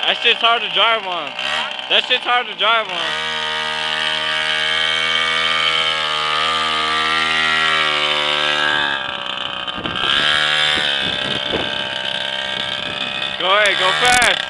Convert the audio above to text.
That shit's hard to drive on. That shit's hard to drive on. Go ahead, go fast.